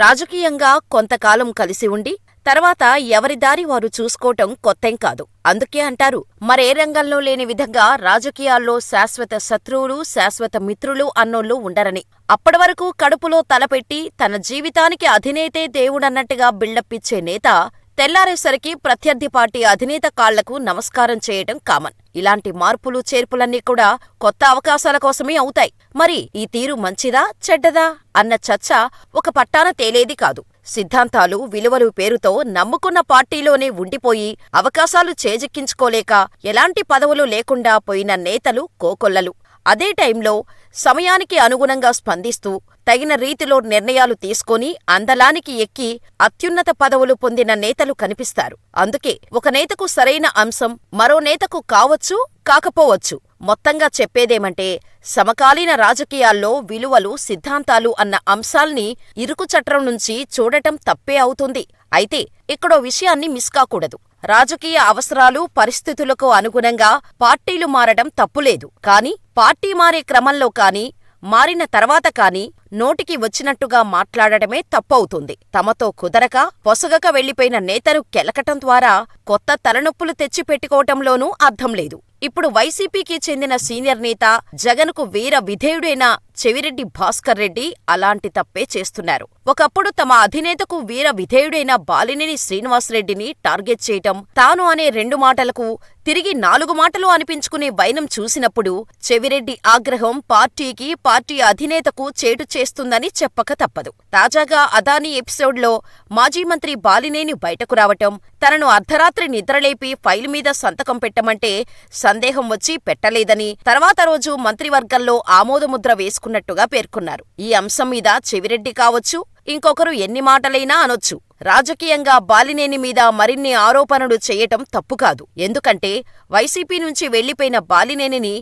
రాజకీయంగా కొంతకాలం కలిసి ఉండి, తర్వాత ఎవరి దారి వారు చూసుకోవటం కొత్తేం కాదు. అందుకే అంటారు, మరే రంగంలో లేని విధంగా రాజకీయాల్లో శాశ్వత శత్రువులు, శాశ్వత మిత్రులు అన్నోళ్ళు ఉండరని. అప్పటివరకు కడుపులో తలపెట్టి తన జీవితానికి అధినేతే దేవుడన్నట్టుగా బిల్డప్పిచ్చే నేత తెల్లారేసరికి ప్రత్యర్థి పార్టీ అధినేత కాళ్లకు నమస్కారం చేయటం కామన్. ఇలాంటి మార్పులు చేర్పులన్నీ కూడా కొత్త అవకాశాల కోసమే అవుతాయి. మరి ఈ తీరు మంచిదా, చెడ్డదా అన్న చర్చ ఒక పట్టాన తేలేది కాదు. సిద్ధాంతాలు, విలువలు పేరుతో నమ్ముకున్న పార్టీలోనే ఉండిపోయి అవకాశాలు చేజిక్కించుకోలేక ఎలాంటి పదవులు లేకుండా పోయిన నేతలు కోకొల్లలు. అదే టైంలో సమయానికి అనుగుణంగా స్పందిస్తూ తగిన రీతిలో నిర్ణయాలు తీసుకొని అందలానికి ఎక్కి అత్యున్నత పదవులు పొందిన నేతలు కనిపిస్తారు. అందుకే ఒక నేతకు సరైన అంశం మరో నేతకు కావచ్చు, కాకపోవచ్చు. మొత్తంగా చెప్పేదేమంటే, సమకాలీన రాజకీయాల్లో విలువలు, సిద్ధాంతాలు అన్న అంశాల్ని ఇరుకుచట్రం నుంచి చూడటం తప్పే అవుతుంది. అయితే ఇక్కడో విషయాన్ని మిస్ కాకూడదు. రాజకీయ అవసరాలు, పరిస్థితులకు అనుగుణంగా పార్టీలు మారడం తప్పులేదు. కానీ పార్టీ మారే క్రమంలో కానీ, మారిన తర్వాత కానీ నోటికి వచ్చినట్టుగా మాట్లాడటమే తప్పవుతుంది. తమతో కుదరక, పొసగక వెళ్లిపోయిన నేతను కెలకటం ద్వారా కొత్త తలనొప్పులు తెచ్చిపెట్టుకోవటంలోనూ అర్థం లేదు. ఇప్పుడు వైసీపీకి చెందిన సీనియర్ నేత, జగన్కు వీర విధేయుడైన చెవిరెడ్డి భాస్కర్ రెడ్డి అలాంటి తప్పే చేస్తున్నారు. ఒకప్పుడు తమ అధినేతకు వీర విధేయుడైన బాలినేని శ్రీనివాసరెడ్డిని టార్గెట్ చేయటం, తాను అనే 2 మాటలకు తిరిగి 4 మాటలు అనిపించుకునే వైనం చూసినప్పుడు చెవిరెడ్డి ఆగ్రహం పార్టీకి, పార్టీ అధినేతకు చేటు చేస్తుందని చెప్పక తప్పదు. తాజాగా అదానీ ఎపిసోడ్లో మాజీ మంత్రి బాలినేని బయటకు రావటం, తనను అర్ధరాత్రి నిద్రలేపి ఫైలు మీద సంతకం పెట్టమంటే సందేహం వచ్చి పెట్టలేదని, తర్వాత రోజు మంత్రివర్గంలో ఆమోదముద్ర వేసుకున్నట్టుగా పేర్కొన్నారు. ఈ అంశం మీద చెవిరెడ్డి కావచ్చు, ఇంకొకరు ఎన్ని మాటలైనా అనొచ్చు. రాజకీయంగా బాలినేని మీద మరిన్ని ఆరోపణలు చేయటం తప్పుకాదు. ఎందుకంటే వైసీపీ నుంచి వెళ్లిపోయిన బాలినేనిని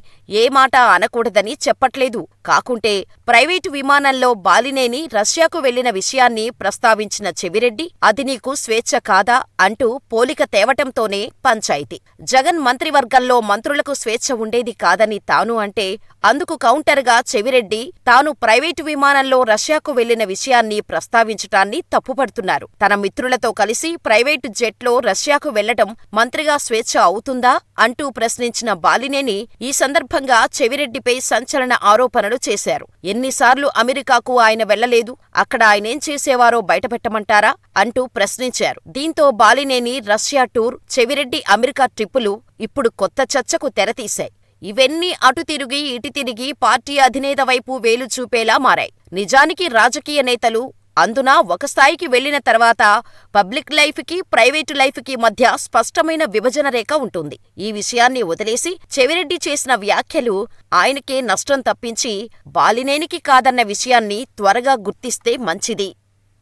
ఏ మాట అనకూడదని చెప్పట్లేదు. కాకుంటే ప్రైవేటు విమానంలో బాలినేని రష్యాకు వెళ్లిన విషయాన్ని ప్రస్తావించిన చెవిరెడ్డి, అది నీకు స్వేచ్ఛ కాదా అంటూ పోలిక తేవటంతోనే పంచాయితీ. జగన్ మంత్రివర్గంలో మంత్రులకు స్వేచ్ఛ ఉండేది కాదని తాను అంటే, అందుకు కౌంటర్గా చెవిరెడ్డి తాను ప్రైవేటు విమానంలో రష్యాకు వెళ్లిన విషయాన్ని ప్రస్తావించటాన్ని తప్పుపడుతున్నారు. తన మిత్రులతో కలిసి ప్రైవేటు జెట్లో రష్యాకు వెళ్లటం మంత్రిగా స్వేచ్ఛ అవుతుందా అంటూ ప్రశ్నించిన బాలినేని ఈ సందర్భంగా చెవిరెడ్డిపై సంచలన ఆరోపణలు చేశారు. ఎన్నిసార్లు అమెరికాకు ఆయన వెళ్లలేదు, అక్కడ ఆయనేం చేసేవారో బయటపెట్టమంటారా అంటూ ప్రశ్నించారు. దీంతో Balineni Russia tour, Chevireddy America ట్రిప్పులు ఇప్పుడు కొత్త చర్చకు తెరతీశాయి. ఇవన్నీ అటు తిరిగి ఇటు తిరిగి పార్టీ అధినేత వైపు వేలు చూపేలా మారాయి. నిజానికి రాజకీయ నేతలు, అందున ఒక స్థాయికి వెళ్లిన తర్వాత పబ్లిక్ లైఫ్కి, ప్రైవేటు లైఫ్కి మధ్య స్పష్టమైన విభజన రేఖ ఉంటుంది. ఈ విషయాన్ని వదిలేసి చెవిరెడ్డి చేసిన వ్యాఖ్యలు ఆయనకే నష్టం తప్పించి బాలినేనికి కాదన్న విషయాన్ని త్వరగా గుర్తిస్తే మంచిది.